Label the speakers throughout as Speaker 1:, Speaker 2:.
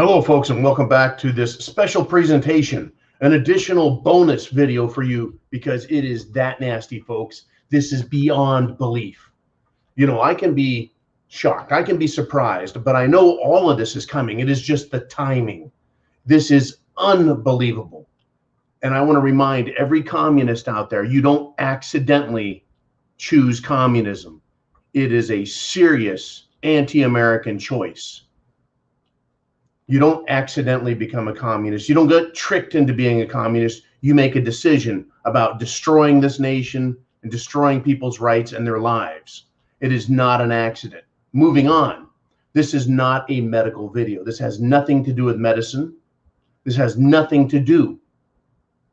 Speaker 1: Hello, folks, and welcome back to this special presentation, an additional bonus video for you because it is that nasty, folks. This is beyond belief. You know, I can be shocked, I can be surprised, but I know all of this is coming. It is just the timing. This is unbelievable. And I want to remind every communist out there, you don't accidentally choose communism. It is a serious anti-American choice. You don't accidentally become a communist. You don't get tricked into being a communist. You make a decision about destroying this nation and destroying people's rights and their lives. It is not an accident. Moving on. This is not a medical video. This has nothing to do with medicine. This has nothing to do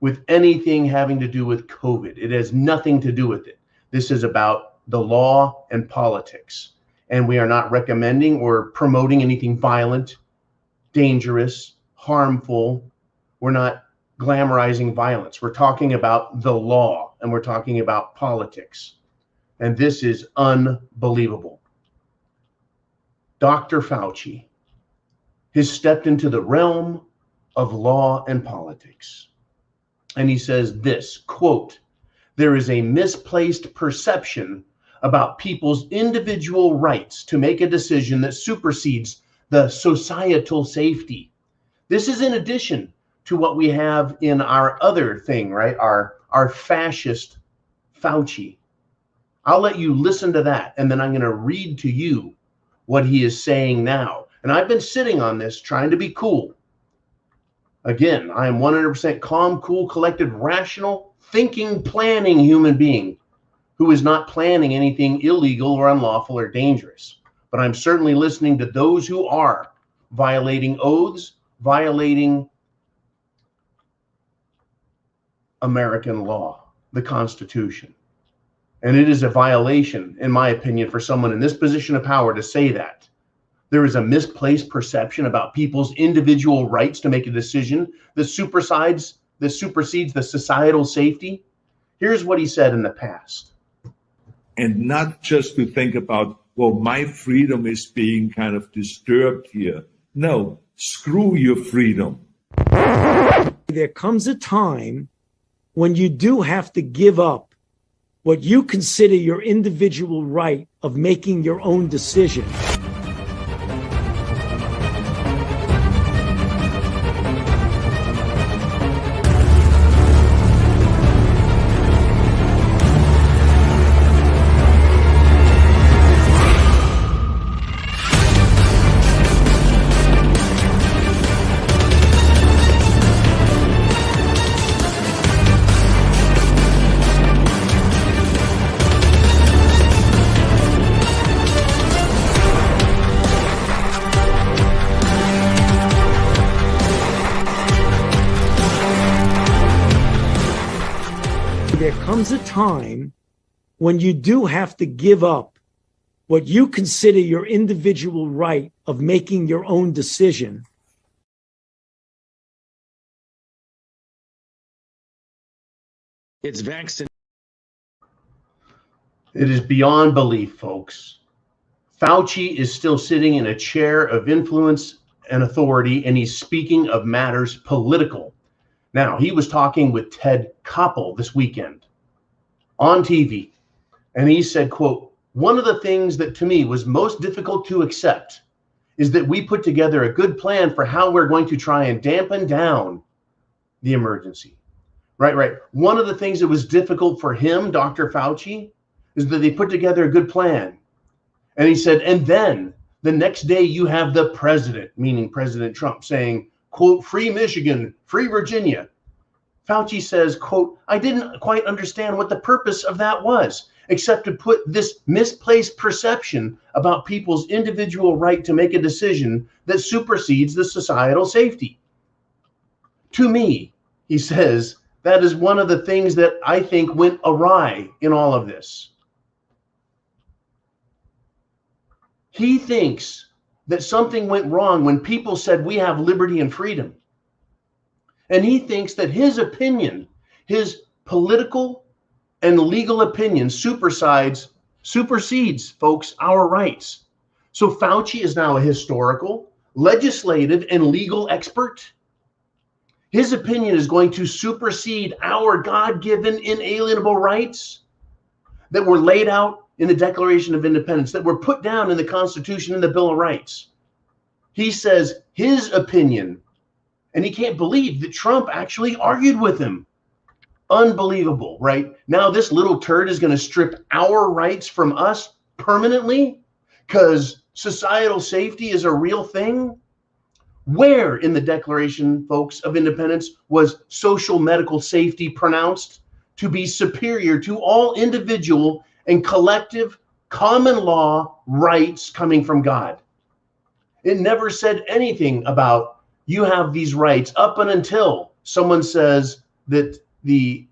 Speaker 1: with anything having to do with COVID. It has nothing to do with it. This is about the law and politics. And we are not recommending or promoting anything violent, dangerous, harmful. We're not glamorizing violence. We're talking about the law and we're talking about politics. And this is unbelievable. Dr. Fauci has stepped into the realm of law and politics. And he says this, quote, "There is a misplaced perception about people's individual rights to make a decision that supersedes the societal safety." This is in addition to what we have in our other thing, right? Our fascist Fauci. I'll let you listen to that, and then I'm going to read to you what he is saying now. And I've been sitting on this trying to be cool. Again, I am 100% calm, cool, collected, rational, thinking, planning human being who is not planning anything illegal or unlawful or dangerous. But I'm certainly listening to those who are violating oaths, violating American law, the Constitution. And it is a violation, in my opinion, for someone in this position of power to say that. There is a misplaced perception about people's individual rights to make a decision that supersedes the societal safety. Here's what he said in the past.
Speaker 2: And not just to think about, well, my freedom is being kind of disturbed here. No, screw your freedom.
Speaker 3: There comes a time when you do have to give up what you consider your individual right of making your own decision. There comes a time when you do have to give up what you consider your individual right of making your own decision.
Speaker 4: It's vaccine.
Speaker 1: It is beyond belief, folks. Fauci is still sitting in a chair of influence and authority, and he's speaking of matters political. Now, he was talking with Ted Koppel this weekend on TV, and he said, quote, "One of the things that to me was most difficult to accept is that we put together a good plan for how we're going to try and dampen down the emergency." Right. One of the things that was difficult for him, Dr. Fauci, is that they put together a good plan. And he said, and then the next day you have the president, meaning President Trump, saying, quote, "Free Michigan, free Virginia." Fauci says, quote, "I didn't quite understand what the purpose of that was, except to put this misplaced perception about people's individual right to make a decision that supersedes the societal safety." To me, he says, that is one of the things that I think went awry in all of this. He thinks that something went wrong when people said we have liberty and freedom. And he thinks that his opinion, his political and legal opinion supersedes, folks, our rights. So Fauci is now a historical, legislative and legal expert. His opinion is going to supersede our God-given inalienable rights that were laid out in the Declaration of Independence, that were put down in the Constitution and the Bill of Rights. He says his opinion, and he can't believe that Trump actually argued with him. Unbelievable, right? Now this little turd is going to strip our rights from us permanently because societal safety is a real thing. Where in the Declaration, folks, of Independence was social medical safety pronounced to be superior to all individual and collective common law rights coming from God? It never said anything about you have these rights up and until someone says that the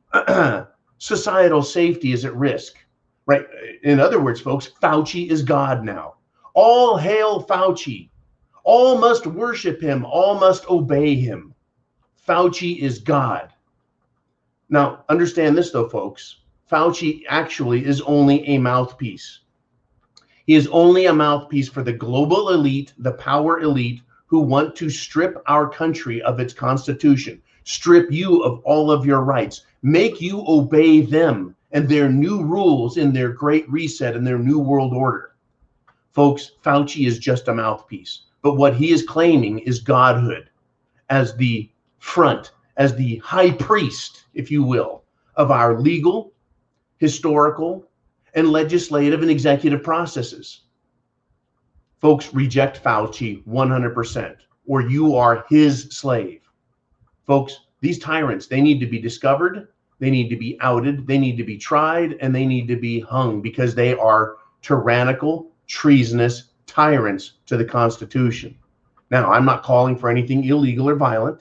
Speaker 1: societal safety is at risk, right? In other words, folks, Fauci is God now. All hail Fauci. All must worship him. All must obey him. Fauci is God. Now, understand this, though, folks. Fauci actually is only a mouthpiece. He is only a mouthpiece for the global elite, the power elite, who want to strip our country of its constitution, strip you of all of your rights, make you obey them and their new rules in their great reset and their new world order. Folks, Fauci is just a mouthpiece. But what he is claiming is godhood as the front, as the high priest, if you will, of our legal, historical, and legislative and executive processes. Folks, reject Fauci 100%, or you are his slave. Folks, these tyrants, they need to be discovered, they need to be outed, they need to be tried, and they need to be hung because they are tyrannical, treasonous tyrants to the Constitution. Now, I'm not calling for anything illegal or violent.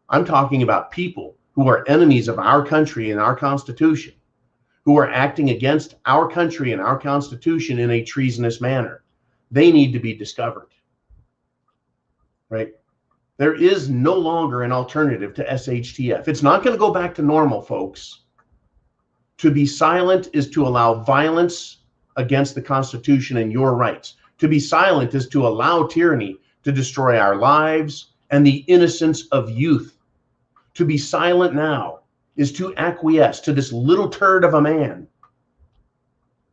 Speaker 1: I'm talking about people who are enemies of our country and our Constitution, who are acting against our country and our Constitution in a treasonous manner. They need to be discovered, right? There is no longer an alternative to SHTF. It's not going to go back to normal, folks. To be silent is to allow violence against the Constitution and your rights. To be silent is to allow tyranny to destroy our lives and the innocence of youth. To be silent now is to acquiesce to this little turd of a man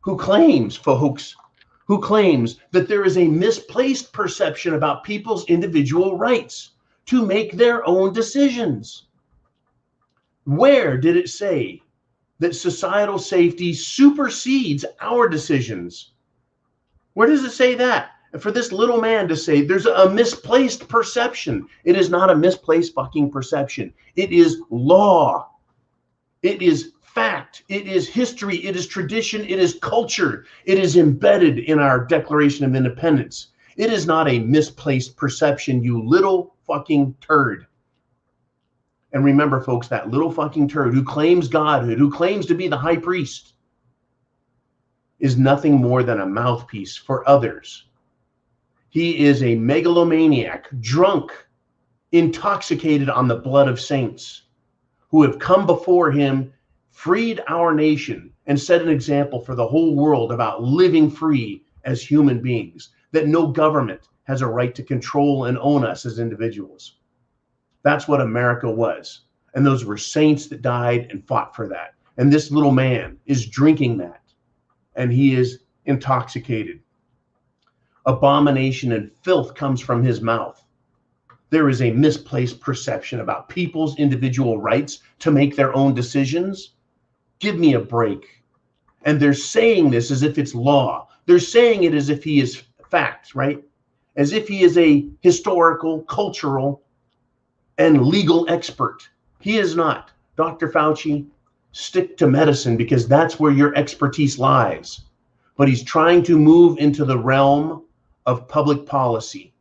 Speaker 1: who claims, folks, who claims that there is a misplaced perception about people's individual rights to make their own decisions. Where did it say that societal safety supersedes our decisions? Where does it say that? And for this little man to say there's a misplaced perception, it is not a misplaced fucking perception. It is law. It is fact. It is history. It is tradition. It is culture. It is embedded in our Declaration of Independence. It is not a misplaced perception, you little fucking turd. And remember, folks, that little fucking turd who claims godhood, who claims to be the high priest, is nothing more than a mouthpiece for others. He is a megalomaniac, drunk, intoxicated on the blood of saints who have come before him, freed our nation, and set an example for the whole world about living free as human beings, that no government has a right to control and own us as individuals. That's what America was. And those were saints that died and fought for that. And this little man is drinking that. And he is intoxicated. Abomination and filth comes from his mouth. There is a misplaced perception about people's individual rights to make their own decisions. Give me a break. And they're saying this as if it's law. They're saying it as if he is fact, right? As if he is a historical, cultural, and legal expert. He is not. Dr. Fauci, stick to medicine because that's where your expertise lies. But he's trying to move into the realm of public policy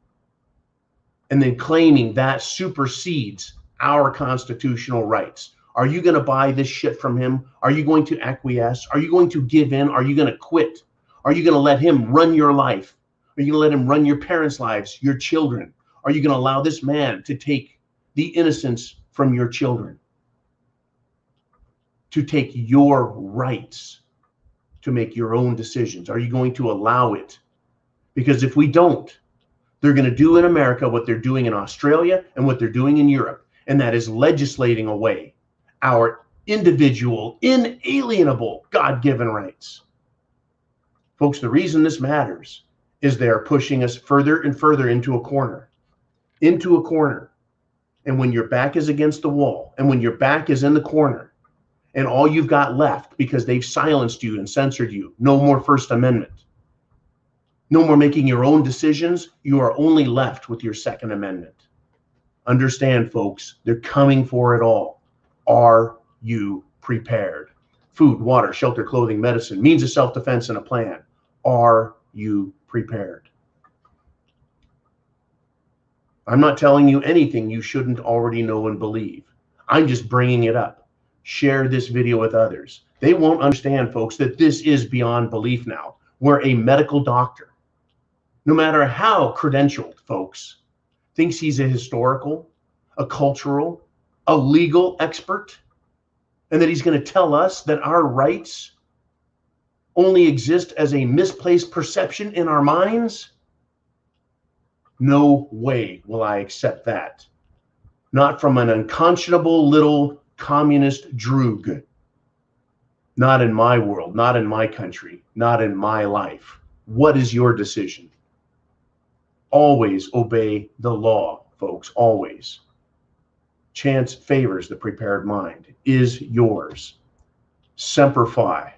Speaker 1: and then claiming that supersedes our constitutional rights. Are you going to buy this shit from him? Are you going to acquiesce? Are you going to give in? Are you going to quit? Are you going to let him run your life? Are you going to let him run your parents' lives, your children? Are you going to allow this man to take the innocence from your children? To take your rights to make your own decisions? Are you going to allow it? Because if we don't, They're going to do in America what they're doing in Australia and what they're doing in Europe, and that is legislating away our individual, inalienable, God-given rights. Folks, the reason this matters is they are pushing us further and further into a corner. And when your back is against the wall, and when your back is in the corner, and all you've got left because they've silenced you and censored you, no more First Amendment, no more making your own decisions, you are only left with your Second Amendment. Understand, folks, they're coming for it all. Are you prepared? Food, water, shelter, clothing, medicine, means of self-defense, and a plan. Are you prepared? I'm not telling you anything you shouldn't already know and believe. I'm just bringing it up. Share this video with others. They won't understand, folks, that this is beyond belief now. Where a medical doctor, no matter how credentialed, folks, thinks he's a historical, a cultural, a legal expert, and that he's going to tell us that our rights only exist as a misplaced perception in our minds? No way will I accept that. Not from an unconscionable little communist droog. Not in my world, not in my country, not in my life. What is your decision? Always obey the law, folks, always. Chance favors the prepared mind. Is yours. Semper Fi.